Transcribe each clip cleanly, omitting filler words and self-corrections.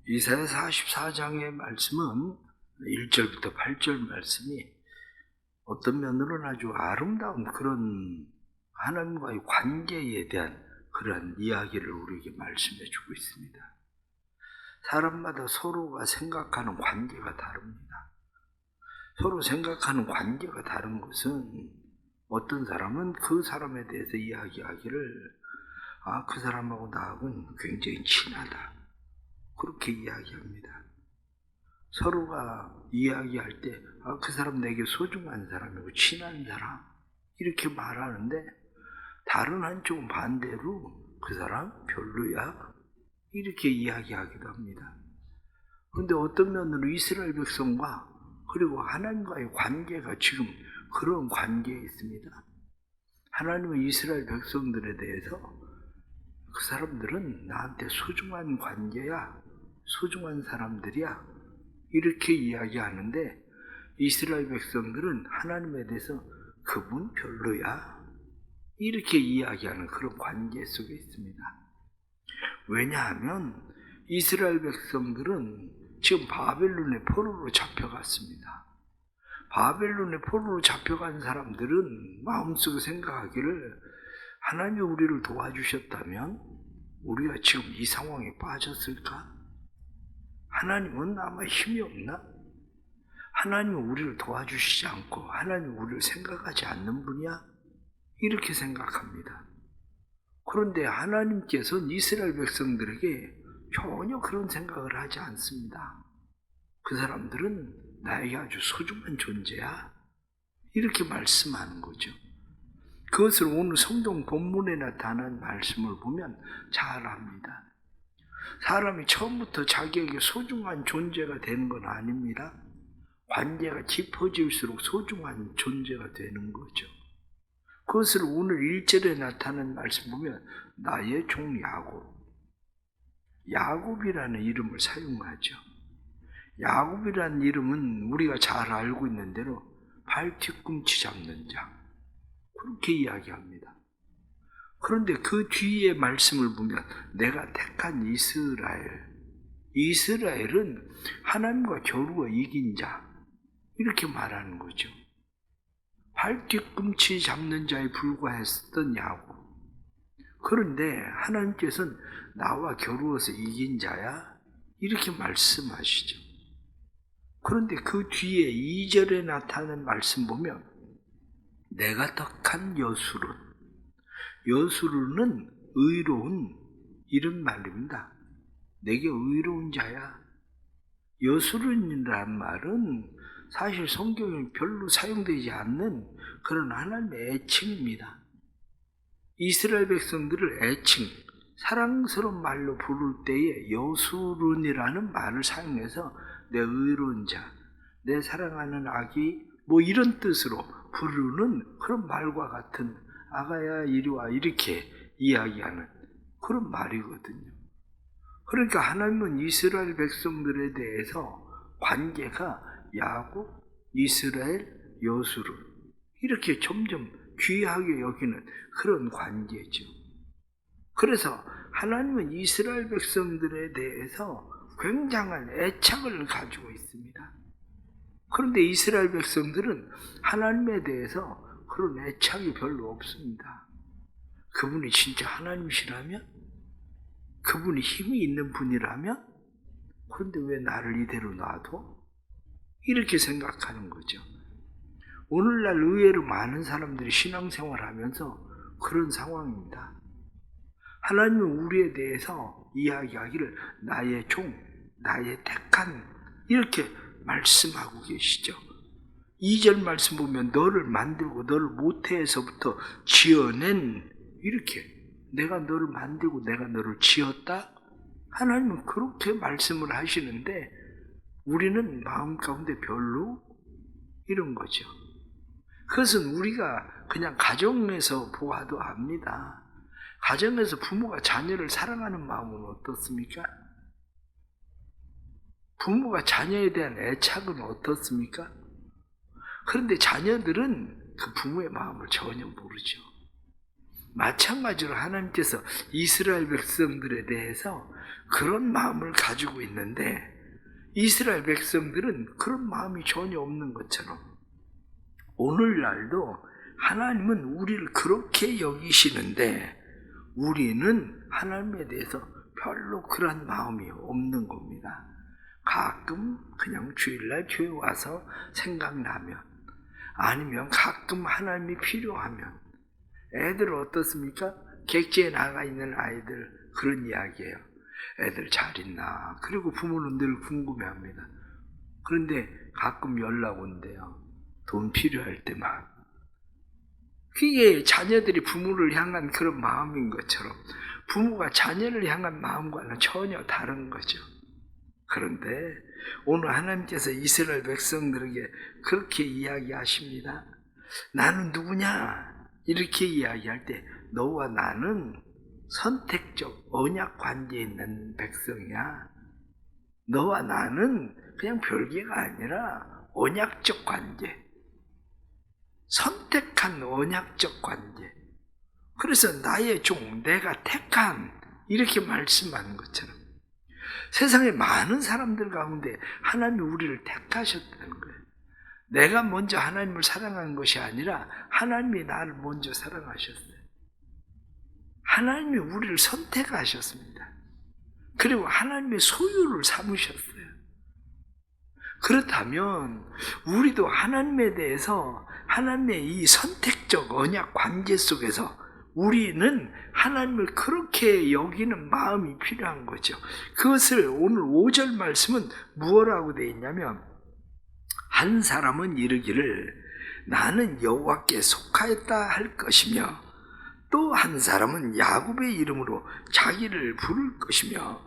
이사야 44장의 말씀은 1절부터 8절 말씀이 어떤 면으로는 아주 아름다운 그런 하나님과의 관계에 대한 그런 이야기를 우리에게 말씀해 주고 있습니다. 사람마다 서로가 생각하는 관계가 다릅니다. 서로 생각하는 관계가 다른 것은 어떤 사람은 그 사람에 대해서 이야기하기를 그 사람하고 나하고는 굉장히 친하다, 그렇게 이야기합니다. 서로가 이야기할 때 그 사람 내게 소중한 사람이고 친한 사람, 이렇게 말하는데 다른 한쪽은 반대로 그 사람 별로야, 이렇게 이야기하기도 합니다. 그런데 어떤 면으로 이스라엘 백성과 그리고 하나님과의 관계가 지금 그런 관계에 있습니다. 하나님은 이스라엘 백성들에 대해서 그 사람들은 나한테 소중한 관계야, 소중한 사람들이야, 이렇게 이야기하는데 이스라엘 백성들은 하나님에 대해서 그분 별로야, 이렇게 이야기하는 그런 관계 속에 있습니다. 왜냐하면 이스라엘 백성들은 지금 바벨론의 포로로 잡혀갔습니다. 바벨론의 포로로 잡혀간 사람들은 마음속에 생각하기를 하나님이 우리를 도와주셨다면 우리가 지금 이 상황에 빠졌을까? 하나님은 아마 힘이 없나? 하나님은 우리를 도와주시지 않고 하나님은 우리를 생각하지 않는 분이야? 이렇게 생각합니다. 그런데 하나님께서는 이스라엘 백성들에게 전혀 그런 생각을 하지 않습니다. 그 사람들은 나에게 아주 소중한 존재야, 이렇게 말씀하는 거죠. 그것을 오늘 성경 본문에 나타난 말씀을 보면 잘 압니다. 사람이 처음부터 자기에게 소중한 존재가 되는 건 아닙니다. 관계가 깊어질수록 소중한 존재가 되는 거죠. 그것을 오늘 1절에 나타난 말씀 보면 나의 종 야곱이라는 이름을 사용하죠. 야곱이라는 이름은 우리가 잘 알고 있는 대로 발 뒤꿈치 잡는 자, 그렇게 이야기합니다. 그런데 그 뒤에 말씀을 보면 내가 택한 이스라엘은 하나님과 겨루어 이긴 자, 이렇게 말하는 거죠. 발 뒤꿈치 잡는 자에 불과했던 야곱. 그런데 하나님께서는 나와 겨루어서 이긴 자야, 이렇게 말씀하시죠. 그런데 그 뒤에 2절에 나타나는 말씀 보면 내가 택한 여수르는 의로운, 이런 말입니다. 내게 의로운 자야. 여수르이라는 말은 사실 성경에 별로 사용되지 않는 그런 하나님의 애칭입니다. 이스라엘 백성들을 사랑스러운 말로 부를 때에 여수른이라는 말을 사용해서 내 의로운 자, 내 사랑하는 아기, 이런 뜻으로 부르는 그런 말과 같은 아가야 이리 와, 이렇게 이야기하는 그런 말이거든요. 그러니까 하나님은 이스라엘 백성들에 대해서 관계가 야곱, 이스라엘, 여수르, 이렇게 점점 귀하게 여기는 그런 관계죠. 그래서 하나님은 이스라엘 백성들에 대해서 굉장한 애착을 가지고 있습니다. 그런데 이스라엘 백성들은 하나님에 대해서 그런 애착이 별로 없습니다. 그분이 진짜 하나님이시라면, 그분이 힘이 있는 분이라면, 그런데 왜 나를 이대로 놔둬? 이렇게 생각하는 거죠. 오늘날 의외로 많은 사람들이 신앙생활하면서 그런 상황입니다. 하나님은 우리에 대해서 이야기하기를 나의 종, 나의 택한, 이렇게 말씀하고 계시죠. 2절 말씀 보면 너를 만들고 너를 모태에서부터 지어낸, 이렇게 내가 너를 만들고 내가 너를 지었다? 하나님은 그렇게 말씀을 하시는데 우리는 마음 가운데 별로, 이런 거죠. 그것은 우리가 그냥 가정에서 보아도 압니다. 가정에서 부모가 자녀를 사랑하는 마음은 어떻습니까? 부모가 자녀에 대한 애착은 어떻습니까? 그런데 자녀들은 그 부모의 마음을 전혀 모르죠. 마찬가지로 하나님께서 이스라엘 백성들에 대해서 그런 마음을 가지고 있는데 이스라엘 백성들은 그런 마음이 전혀 없는 것처럼 오늘날도 하나님은 우리를 그렇게 여기시는데 우리는 하나님에 대해서 별로 그런 마음이 없는 겁니다. 가끔 그냥 주일날 교회 와서 생각나면 아니면 가끔 하나님이 필요하면 애들 어떻습니까? 객지에 나가 있는 아이들 그런 이야기예요. 애들 잘 있나? 그리고 부모는 늘 궁금해합니다. 그런데 가끔 연락 온대요. 돈 필요할 때만. 그게 자녀들이 부모를 향한 그런 마음인 것처럼 부모가 자녀를 향한 마음과는 전혀 다른 거죠. 그런데 오늘 하나님께서 이스라엘 백성들에게 그렇게 이야기하십니다. 나는 누구냐? 이렇게 이야기할 때 너와 나는 선택적 언약 관계에 있는 백성이야. 너와 나는 그냥 별개가 아니라 언약적 관계. 선택한 언약적 관계. 그래서 나의 종, 내가 택한 이렇게 말씀하는 것처럼 세상에 많은 사람들 가운데 하나님이 우리를 택하셨다는 거예요. 내가 먼저 하나님을 사랑한 것이 아니라 하나님이 나를 먼저 사랑하셨어요. 하나님이 우리를 선택하셨습니다. 그리고 하나님의 소유를 삼으셨어요. 그렇다면 우리도 하나님에 대해서 하나님의 이 선택적 언약 관계 속에서 우리는 하나님을 그렇게 여기는 마음이 필요한 거죠. 그것을 오늘 5절 말씀은 무엇라고 되어 있냐면 한 사람은 이르기를 나는 여호와께 속하였다 할 것이며 또 한 사람은 야곱의 이름으로 자기를 부를 것이며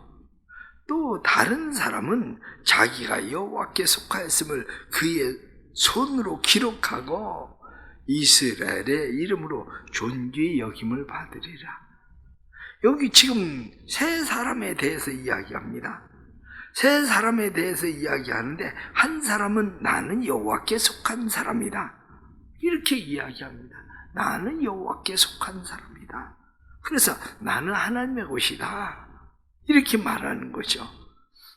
또 다른 사람은 자기가 여호와께 속하였음을 그의 손으로 기록하고 이스라엘의 이름으로 존귀 여김을 받으리라. 여기 지금 세 사람에 대해서 이야기합니다. 세 사람에 대해서 이야기하는데 한 사람은 나는 여호와께 속한 사람이다. 이렇게 이야기합니다. 나는 여호와께 속한 사람이다. 그래서 나는 하나님의 것이다. 이렇게 말하는 거죠.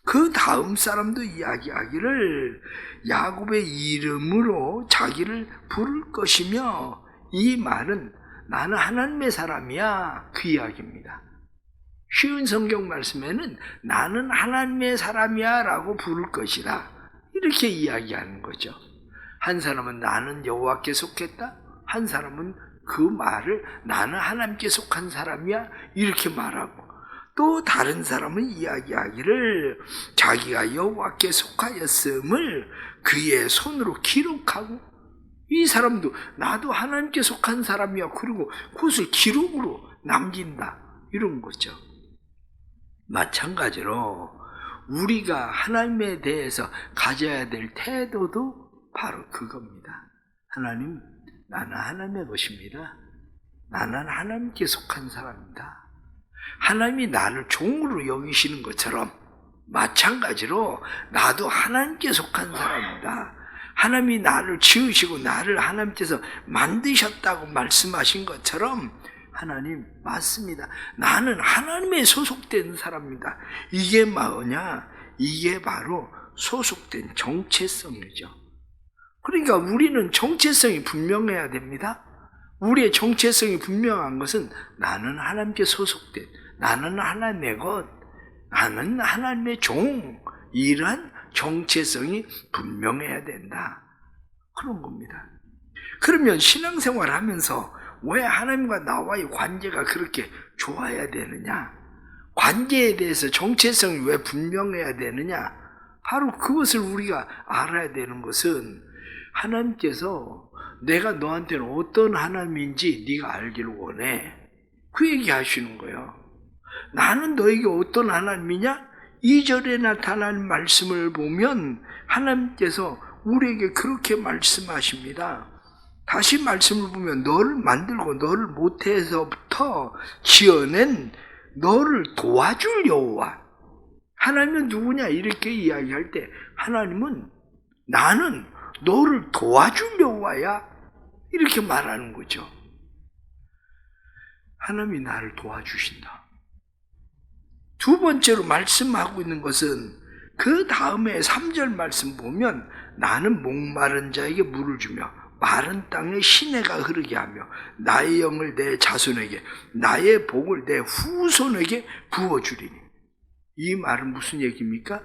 그 다음 사람도 이야기하기를 야곱의 이름으로 자기를 부를 것이며 이 말은 나는 하나님의 사람이야 그 이야기입니다. 쉬운 성경 말씀에는 나는 하나님의 사람이야 라고 부를 것이다 이렇게 이야기하는 거죠. 한 사람은 나는 여호와께 속했다, 한 사람은 그 말을 나는 하나님께 속한 사람이야 이렇게 말하고 또 다른 사람은 이야기하기를 자기가 여호와께 속하였음을 그의 손으로 기록하고 이 사람도 나도 하나님께 속한 사람이야 그리고 그것을 기록으로 남긴다 이런 거죠. 마찬가지로 우리가 하나님에 대해서 가져야 될 태도도 바로 그겁니다. 하나님, 나는 하나님의 것입니다. 나는 하나님께 속한 사람입니다. 하나님이 나를 종으로 여기시는 것처럼 마찬가지로 나도 하나님께 속한 사람이다. 하나님이 나를 지으시고 나를 하나님께서 만드셨다고 말씀하신 것처럼 하나님 맞습니다. 나는 하나님에 소속된 사람입니다. 이게 뭐냐? 이게 바로 소속된 정체성이죠. 그러니까 우리는 정체성이 분명해야 됩니다. 우리의 정체성이 분명한 것은 나는 하나님께 소속된, 나는 하나님의 것, 나는 하나님의 종, 이러한 정체성이 분명해야 된다. 그런 겁니다. 그러면 신앙생활을 하면서 왜 하나님과 나와의 관계가 그렇게 좋아야 되느냐? 관계에 대해서 정체성이 왜 분명해야 되느냐? 바로 그것을 우리가 알아야 되는 것은 하나님께서 내가 너한테는 어떤 하나님인지 네가 알기를 원해. 그 얘기 하시는 거예요. 나는 너에게 어떤 하나님이냐? 2절에 나타난 말씀을 보면 하나님께서 우리에게 그렇게 말씀하십니다. 다시 말씀을 보면 너를 만들고 너를 모태에서부터 지어낸 너를 도와줄 여호와. 하나님은 누구냐? 이렇게 이야기할 때 하나님은 나는 너를 도와줄 여호와야. 이렇게 말하는 거죠. 하나님이 나를 도와주신다. 두 번째로 말씀하고 있는 것은 그 다음에 3절 말씀 보면 나는 목마른 자에게 물을 주며 마른 땅에 시내가 흐르게 하며 나의 영을 내 자손에게 나의 복을 내 후손에게 부어주리니. 이 말은 무슨 얘기입니까?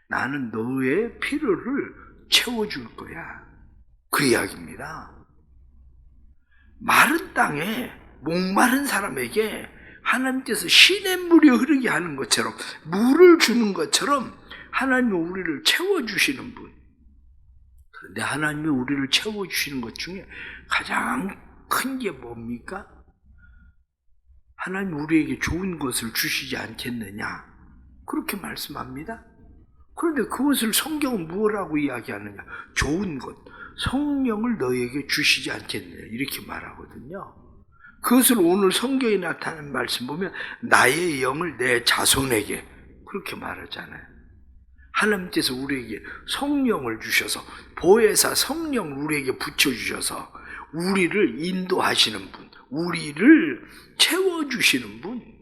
나는 너의 필요를 채워줄 거야. 그 이야기입니다. 마른 땅에 목마른 사람에게 하나님께서 시냇물이 흐르게 하는 것처럼, 물을 주는 것처럼 하나님이 우리를 채워주시는 분. 그런데 하나님이 우리를 채워주시는 것 중에 가장 큰 게 뭡니까? 하나님이 우리에게 좋은 것을 주시지 않겠느냐, 그렇게 말씀합니다. 그런데 그것을 성경은 무엇이라고 이야기하느냐? 좋은 것, 성령을 너에게 주시지 않겠느냐, 이렇게 말하거든요. 그것을 오늘 성경에 나타나는 말씀 보면 나의 영을 내 자손에게, 그렇게 말하잖아요. 하나님께서 우리에게 성령을 주셔서, 보혜사 성령을 우리에게 붙여주셔서 우리를 인도하시는 분, 우리를 채워주시는 분,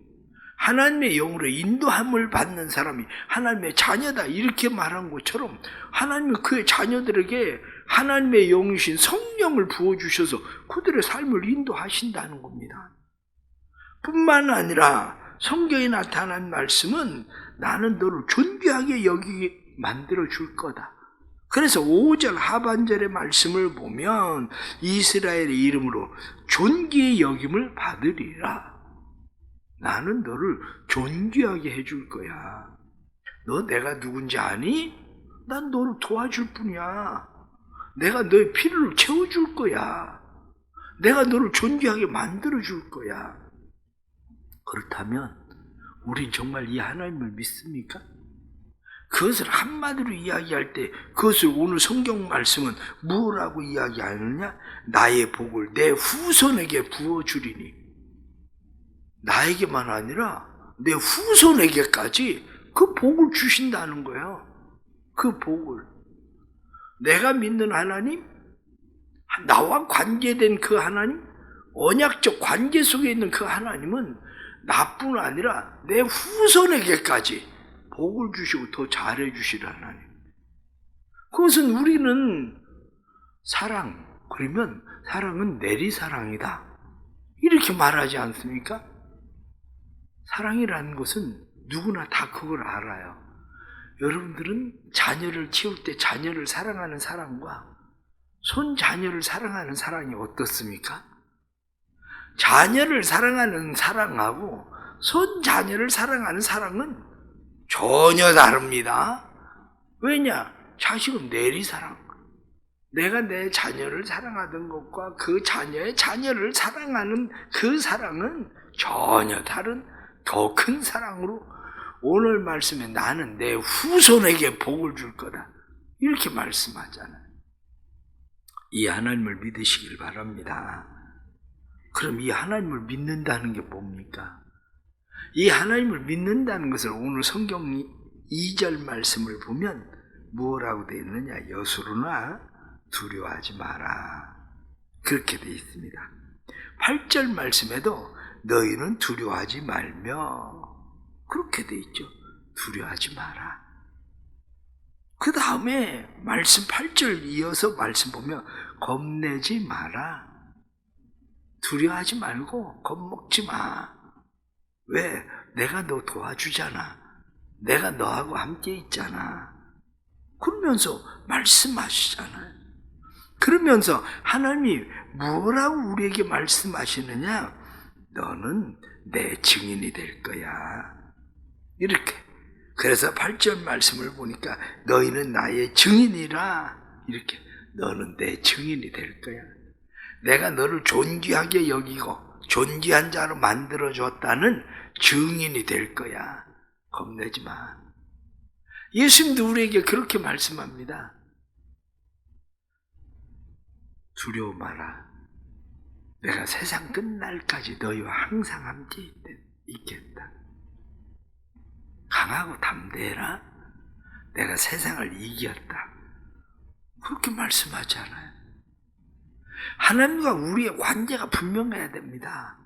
하나님의 영으로 인도함을 받는 사람이 하나님의 자녀다, 이렇게 말한 것처럼 하나님이 그의 자녀들에게 하나님의 영이신 성령을 부어주셔서 그들의 삶을 인도하신다는 겁니다. 뿐만 아니라 성경에 나타난 말씀은 나는 너를 존귀하게 여기게 만들어 줄 거다. 그래서 5절 하반절의 말씀을 보면 이스라엘의 이름으로 존귀의 여김을 받으리라. 나는 너를 존귀하게 해줄 거야. 너 내가 누군지 아니? 난 너를 도와줄 뿐이야. 내가 너의 필요를 채워줄 거야. 내가 너를 존귀하게 만들어줄 거야. 그렇다면 우린 정말 이 하나님을 믿습니까? 그것을 한마디로 이야기할 때 그것을 오늘 성경 말씀은 무엇라고 이야기하느냐? 나의 복을 내 후손에게 부어주리니. 나에게만 아니라 내 후손에게까지 그 복을 주신다는 거예요. 그 복을. 내가 믿는 하나님, 나와 관계된 그 하나님, 언약적 관계 속에 있는 그 하나님은 나뿐 아니라 내 후손에게까지 복을 주시고 더 잘해 주실 하나님. 그것은 우리는 사랑, 그러면 사랑은 내리사랑이다, 이렇게 말하지 않습니까? 사랑이라는 것은 누구나 다 그걸 알아요. 여러분들은 자녀를 키울 때 자녀를 사랑하는 사랑과 손자녀를 사랑하는 사랑이 어떻습니까? 자녀를 사랑하는 사랑하고 손자녀를 사랑하는 사랑은 전혀 다릅니다. 왜냐? 자식은 내리사랑. 내가 내 자녀를 사랑하던 것과 그 자녀의 자녀를 사랑하는 그 사랑은 전혀 다른 더 큰 사랑으로 오늘 말씀에 나는 내 후손에게 복을 줄 거다, 이렇게 말씀하잖아요. 이 하나님을 믿으시길 바랍니다. 그럼 이 하나님을 믿는다는 게 뭡니까? 이 하나님을 믿는다는 것을 오늘 성경 2절 말씀을 보면 뭐라고 되어 있느냐? 여수로나 두려워하지 마라, 그렇게 되어 있습니다. 8절 말씀에도 너희는 두려워하지 말며, 그렇게 되어 있죠. 두려워하지 마라. 그 다음에 말씀 8절 이어서 말씀 보면 겁내지 마라. 두려워하지 말고 겁먹지 마. 왜? 내가 너 도와주잖아. 내가 너하고 함께 있잖아. 그러면서 말씀하시잖아요. 그러면서 하나님이 뭐라고 우리에게 말씀하시느냐? 너는 내 증인이 될 거야, 이렇게. 그래서 8절 말씀을 보니까 너희는 나의 증인이라, 이렇게. 너는 내 증인이 될 거야. 내가 너를 존귀하게 여기고 존귀한 자로 만들어줬다는 증인이 될 거야. 겁내지 마. 예수님도 우리에게 그렇게 말씀합니다. 두려워 마라. 내가 세상 끝날까지 너희와 항상 함께 있겠다. 강하고 담대해라. 내가 세상을 이겼다. 그렇게 말씀하잖아요. 하나님과 우리의 관계가 분명해야 됩니다.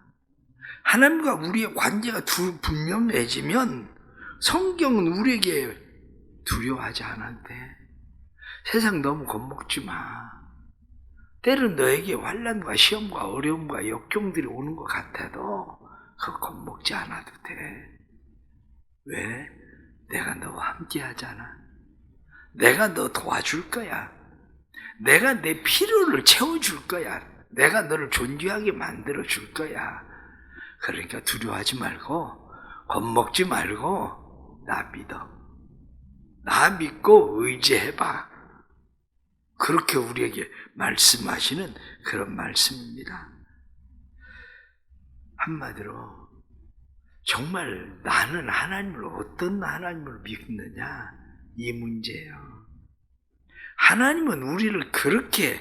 하나님과 우리의 관계가 분명해지면 성경은 우리에게 두려워하지 않아도 돼. 세상 너무 겁먹지 마. 때론 너에게 환난과 시험과 어려움과 역경들이 오는 것 같아도 그거 겁먹지 않아도 돼. 왜? 내가 너와 함께 하잖아. 내가 너 도와줄 거야. 내가 내 필요를 채워줄 거야. 내가 너를 존귀하게 만들어 줄 거야. 그러니까 두려워하지 말고 겁먹지 말고 나 믿어. 나 믿고 의지해봐. 그렇게 우리에게 말씀하시는 그런 말씀입니다. 한마디로 정말 나는 하나님을 어떤 하나님을 믿느냐 이 문제예요. 하나님은 우리를 그렇게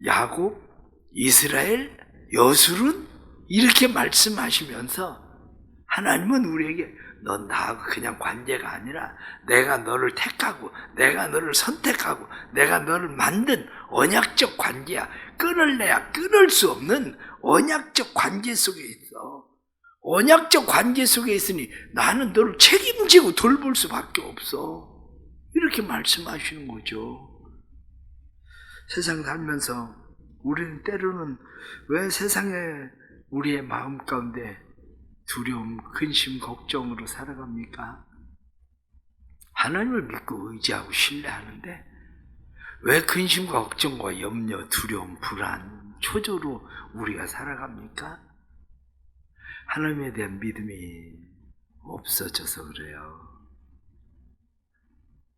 야곱, 이스라엘, 여술은 이렇게 말씀하시면서 하나님은 우리에게 넌 나하고 그냥 관계가 아니라 내가 너를 택하고 내가 너를 선택하고 내가 너를 만든 언약적 관계야. 끊을래야 끊을 수 없는 언약적 관계 속에 있어. 언약적 관계 속에 있으니 나는 너를 책임지고 돌볼 수밖에 없어. 이렇게 말씀하시는 거죠. 세상 살면서 우리는 때로는 왜 세상에 우리의 마음 가운데 두려움, 근심, 걱정으로 살아갑니까? 하나님을 믿고 의지하고 신뢰하는데 왜 근심과 걱정과 염려, 두려움, 불안, 초조로 우리가 살아갑니까? 하나님에 대한 믿음이 없어져서 그래요.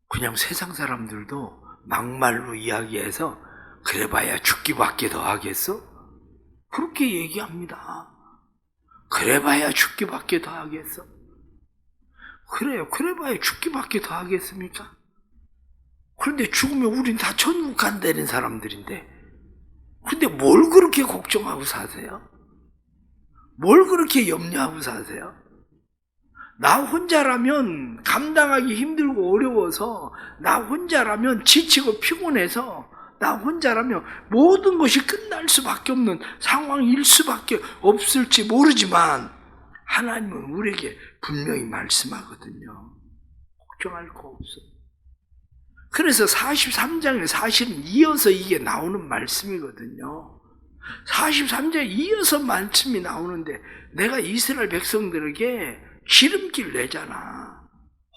그냥 세상 사람들도 막말로 이야기해서 그래봐야 죽기밖에 더 하겠어? 그렇게 얘기합니다. 그래봐야 죽기밖에 더 하겠어? 그래요. 그래봐야 죽기밖에 더 하겠습니까? 그런데 죽으면 우린 다 천국 간다는 사람들인데 근데 뭘 그렇게 걱정하고 사세요? 뭘 그렇게 염려하고 사세요? 나 혼자라면 감당하기 힘들고 어려워서 나 혼자라면 지치고 피곤해서 나 혼자라면 모든 것이 끝날 수밖에 없는 상황일 수밖에 없을지 모르지만 하나님은 우리에게 분명히 말씀하거든요. 걱정할 거 없어. 그래서 43장에 사실은 이어서 이게 나오는 말씀이거든요. 43장에 이어서 말씀이 나오는데 내가 이스라엘 백성들에게 지름길 내잖아.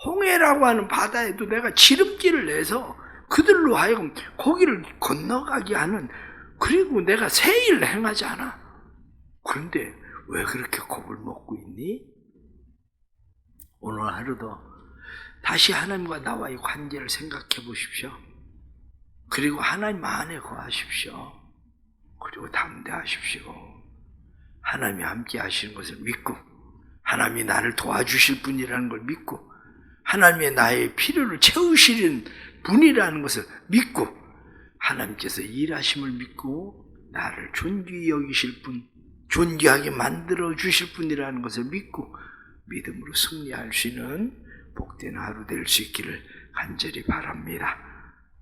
홍해라고 하는 바다에도 내가 지름길을 내서 그들로 하여금 거기를 건너가게 하는, 그리고 내가 새 일을 행하지 않아. 그런데 왜 그렇게 겁을 먹고 있니? 오늘 하루도 다시 하나님과 나와의 관계를 생각해 보십시오. 그리고 하나님 안에 거하십시오. 그리고 담대하십시오. 하나님이 함께 하시는 것을 믿고 하나님이 나를 도와주실 분이라는 걸 믿고 하나님의 나의 필요를 채우시는 분이라는 것을 믿고 하나님께서 일하심을 믿고 나를 존귀히 여기실 분, 존귀하게 만들어 주실 분이라는 것을 믿고 믿음으로 승리할 수 있는 복된 하루 될 수 있기를 간절히 바랍니다.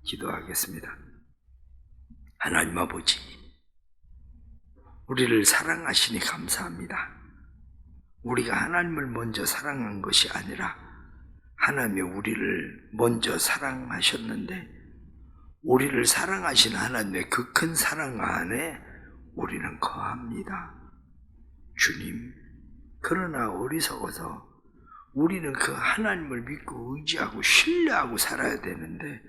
기도하겠습니다. 하나님 아버지, 우리를 사랑하시니 감사합니다. 우리가 하나님을 먼저 사랑한 것이 아니라 하나님이 우리를 먼저 사랑하셨는데 우리를 사랑하신 하나님의 그 큰 사랑 안에 우리는 거합니다. 주님, 그러나 어리석어서 우리는 그 하나님을 믿고 의지하고 신뢰하고 살아야 되는데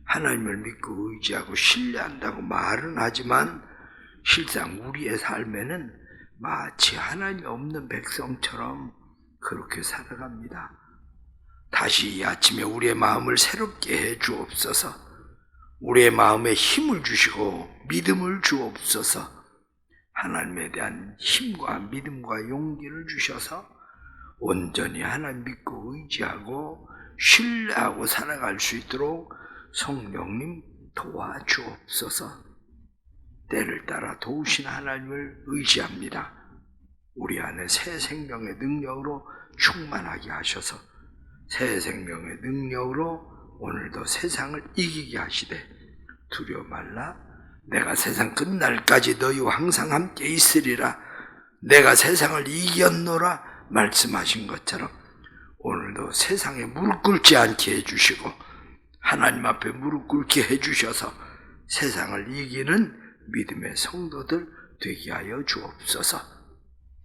하나님을 믿고 의지하고 신뢰한다고 말은 하지만 실상 우리의 삶에는 마치 하나님이 없는 백성처럼 그렇게 살아갑니다. 다시 이 아침에 우리의 마음을 새롭게 해 주옵소서. 우리의 마음에 힘을 주시고 믿음을 주옵소서. 하나님에 대한 힘과 믿음과 용기를 주셔서 온전히 하나님 믿고 의지하고 신뢰하고 살아갈 수 있도록 성령님 도와주옵소서. 때를 따라 도우신 하나님을 의지합니다. 우리 안에 새 생명의 능력으로 충만하게 하셔서 새 생명의 능력으로 오늘도 세상을 이기게 하시되 두려워 말라. 내가 세상 끝날까지 너희와 항상 함께 있으리라. 내가 세상을 이겼노라 말씀하신 것처럼 오늘도 세상에 무릎 꿇지 않게 해주시고 하나님 앞에 무릎 꿇게 해주셔서 세상을 이기는 믿음의 성도들 되게 하여 주옵소서.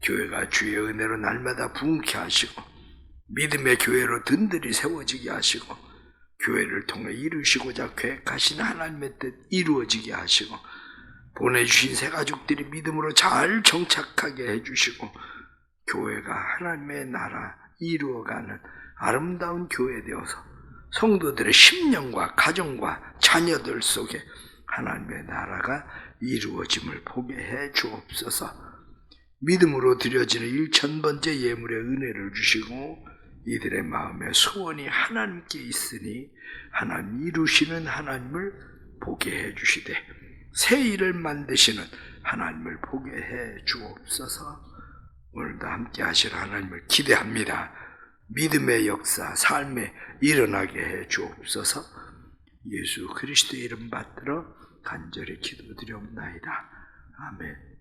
교회가 주의 은혜로 날마다 부흥케 하시고 믿음의 교회로 든든히 세워지게 하시고 교회를 통해 이루시고자 계획하신 하나님의 뜻 이루어지게 하시고 보내주신 새 가족들이 믿음으로 잘 정착하게 해주시고 교회가 하나님의 나라 이루어가는 아름다운 교회 되어서 성도들의 심령과 가정과 자녀들 속에 하나님의 나라가 이루어짐을 보게 해 주옵소서. 믿음으로 드려지는 1000번째 예물의 은혜를 주시고 이들의 마음에 소원이 하나님께 있으니 하나님 이루시는 하나님을 보게 해 주시되 새 일을 만드시는 하나님을 보게 해 주옵소서. 오늘도 함께 하실 하나님을 기대합니다. 믿음의 역사 삶에 일어나게 해 주옵소서. 예수 그리스도의 이름 받들어 간절히 기도드리옵나이다. 아멘.